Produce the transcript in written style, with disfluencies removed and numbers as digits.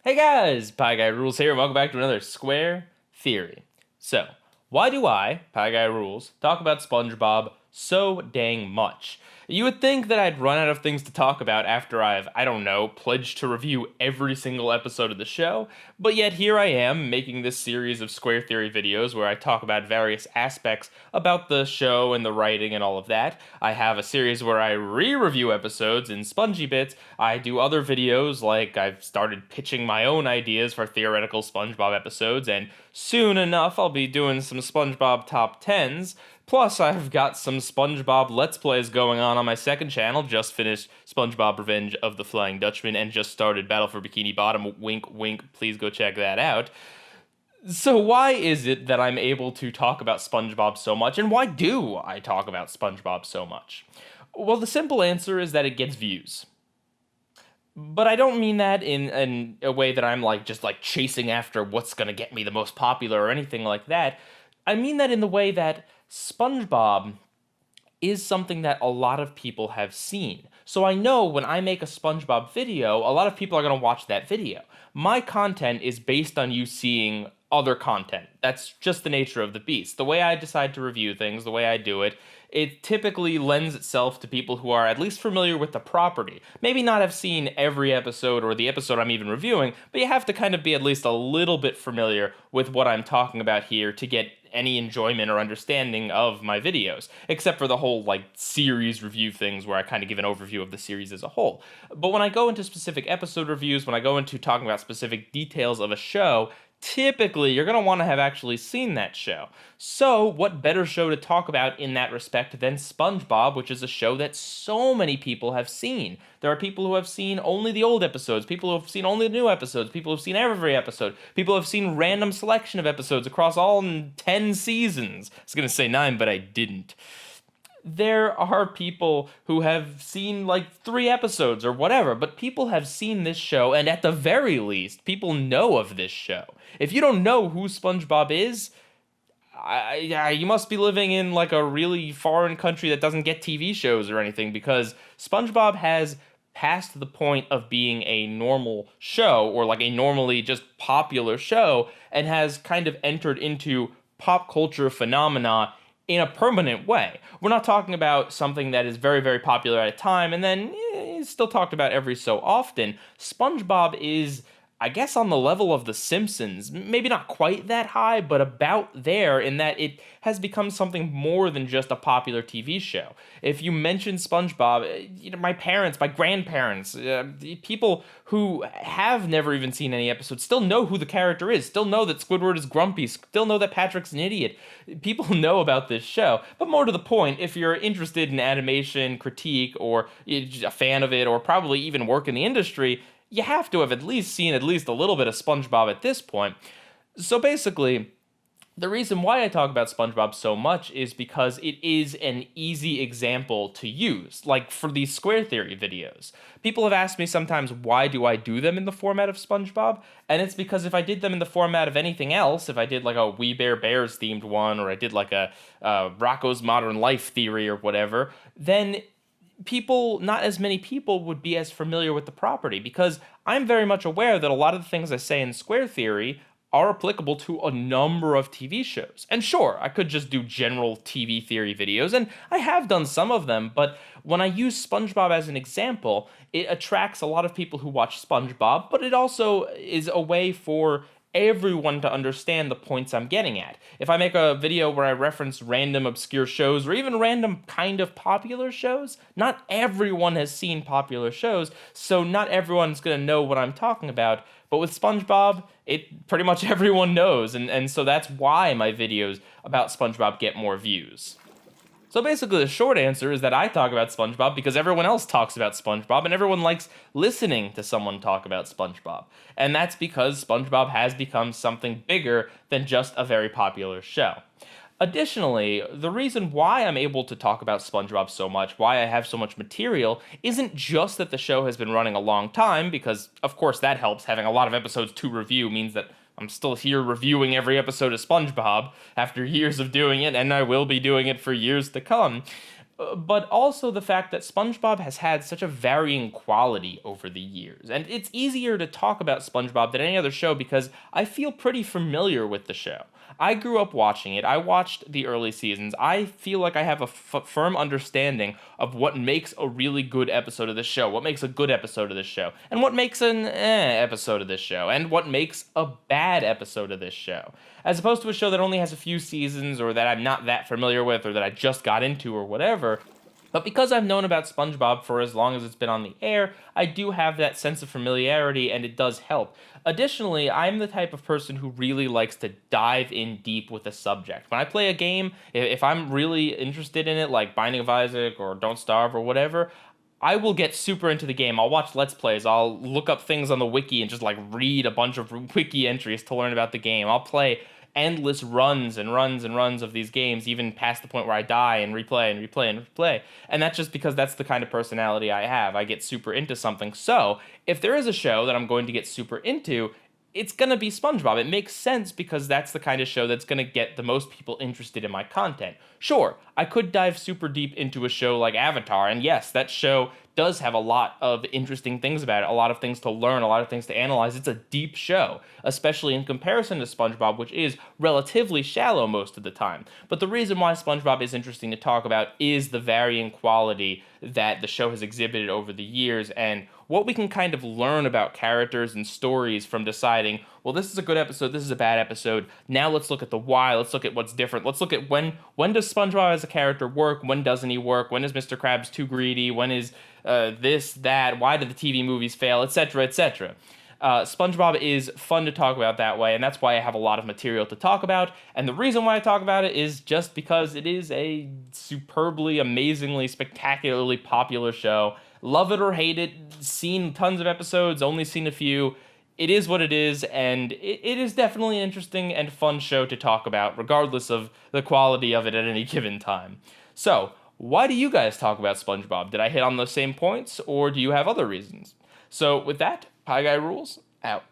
Hey guys, PIEGUYRULZ here, and welcome back to another Square Theory. So, why do I, PIEGUYRULZ, talk about SpongeBob so dang much? You would think that I'd run out of things to talk about after I've, I don't know, pledged to review every single episode of the show, but yet here I am making this series of Square Theory videos where I talk about various aspects about the show and the writing and all of that. I have a series where I re-review episodes in Spongy Bits. I do other videos, like I've started pitching my own ideas for theoretical SpongeBob episodes, and soon enough I'll be doing some SpongeBob top 10s. Plus, I've got some SpongeBob Let's Plays going on my second channel. Just finished SpongeBob Revenge of the Flying Dutchman and just started Battle for Bikini Bottom. Wink, wink, please go check that out. So why is it that I'm able to talk about SpongeBob so much, and why do I talk about SpongeBob so much? Well, the simple answer is that it gets views. But I don't mean that in a way that I'm just chasing after what's gonna get me the most popular or anything like that. I mean that in the way that SpongeBob is something that a lot of people have seen. So I know when I make a SpongeBob video, a lot of people are going to watch that video. My content is based on you seeing other content. That's just the nature of the beast. The way I decide to review things, the way I do it, it typically lends itself to people who are at least familiar with the property. Maybe not have seen every episode or the episode I'm even reviewing, but you have to kind of be at least a little bit familiar with what I'm talking about here to get any enjoyment or understanding of my videos, except for the whole series review things where I kind of give an overview of the series as a whole. But when I go into specific episode reviews, when I go into talking about specific details of a show, typically you're going to want to have actually seen that show. So what better show to talk about in that respect than SpongeBob, which is a show that so many people have seen. There are people who have seen only the old episodes, people who have seen only the new episodes, people who have seen every episode, people who have seen random selection of episodes across all 10 seasons. I was going to say 9, but I didn't. There are people who have seen 3 episodes or whatever, but people have seen this show, and at the very least, people know of this show. If you don't know who SpongeBob is, you must be living in a really foreign country that doesn't get TV shows or anything, because SpongeBob has passed the point of being a normal show, or a normally just popular show, and has kind of entered into pop culture phenomena in a permanent way. We're not talking about something that is very, very popular at a time and then is still talked about every so often. SpongeBob is, I guess, on the level of The Simpsons. Maybe not quite that high, but about there, in that it has become something more than just a popular TV show. If you mention SpongeBob, my parents, my grandparents, people who have never even seen any episodes still know who the character is, still know that Squidward is grumpy, still know that Patrick's an idiot. People know about this show. But more to the point, if you're interested in animation, critique, or a fan of it, or probably even work in the industry, you have to have at least seen at least a little bit of SpongeBob at this point. So basically, the reason why I talk about SpongeBob so much is because it is an easy example to use, for these Square Theory videos. People have asked me sometimes, why do I do them in the format of SpongeBob? And it's because if I did them in the format of anything else, if I did a We Bare Bears themed one, or I did a Rocko's Modern Life theory or whatever, then not as many people would be as familiar with the property, because I'm very much aware that a lot of the things I say in Square Theory are applicable to a number of TV shows. And sure, I could just do general TV theory videos, and I have done some of them, but when I use SpongeBob as an example, it attracts a lot of people who watch SpongeBob, but it also is a way for everyone to understand the points I'm getting at. If I make a video where I reference random obscure shows, or even random kind of popular shows, not everyone has seen popular shows, so not everyone's gonna know what I'm talking about. But with SpongeBob, it pretty much everyone knows, and so that's why my videos about SpongeBob get more views. So basically, the short answer is that I talk about SpongeBob because everyone else talks about SpongeBob, and everyone likes listening to someone talk about SpongeBob. And that's because SpongeBob has become something bigger than just a very popular show. Additionally, the reason why I'm able to talk about SpongeBob so much, why I have so much material, isn't just that the show has been running a long time, because of course that helps. Having a lot of episodes to review means that I'm still here reviewing every episode of SpongeBob after years of doing it, and I will be doing it for years to come. but also the fact that SpongeBob has had such a varying quality over the years. And it's easier to talk about SpongeBob than any other show because I feel pretty familiar with the show. I grew up watching it. I watched the early seasons. I feel like I have a firm understanding of what makes a really good episode of this show, what makes a good episode of this show, and what makes an episode of this show, and what makes a bad episode of this show. As opposed to a show that only has a few seasons or that I'm not that familiar with or that I just got into or whatever. But because I've known about SpongeBob for as long as it's been on the air, I do have that sense of familiarity, and it does help. Additionally, I'm the type of person who really likes to dive in deep with a subject. When I play a game, if I'm really interested in it, like Binding of Isaac or Don't Starve or whatever, I will get super into the game. I'll watch Let's Plays. I'll look up things on the wiki and just like read a bunch of wiki entries to learn about the game. I'll play endless runs and runs and runs of these games, even past the point where I die and replay and replay and replay. And that's just because that's the kind of personality I have. I get super into something. So if there is a show that I'm going to get super into, it's going to be SpongeBob. It makes sense because that's the kind of show that's going to get the most people interested in my content. Sure, I could dive super deep into a show like Avatar, and yes, that show does have a lot of interesting things about it, a lot of things to learn, a lot of things to analyze. It's a deep show, especially in comparison to SpongeBob, which is relatively shallow most of the time. But the reason why SpongeBob is interesting to talk about is the varying quality that the show has exhibited over the years and what we can kind of learn about characters and stories from deciding, well, this is a good episode, this is a bad episode. Now let's look at the why, let's look at what's different. Let's look at when does SpongeBob as a character work, when doesn't he work, when is Mr. Krabs too greedy, when is this, that, why did the TV movies fail, etc., etc. SpongeBob is fun to talk about that way, and that's why I have a lot of material to talk about. And the reason why I talk about it is just because it is a superbly, amazingly, spectacularly popular show. Love it or hate it, seen tons of episodes, only seen a few. It is what it is, and it is definitely an interesting and fun show to talk about, regardless of the quality of it at any given time. So, why do you guys talk about SpongeBob? Did I hit on those same points, or do you have other reasons? So, with that, PIEGUYRULZ, out.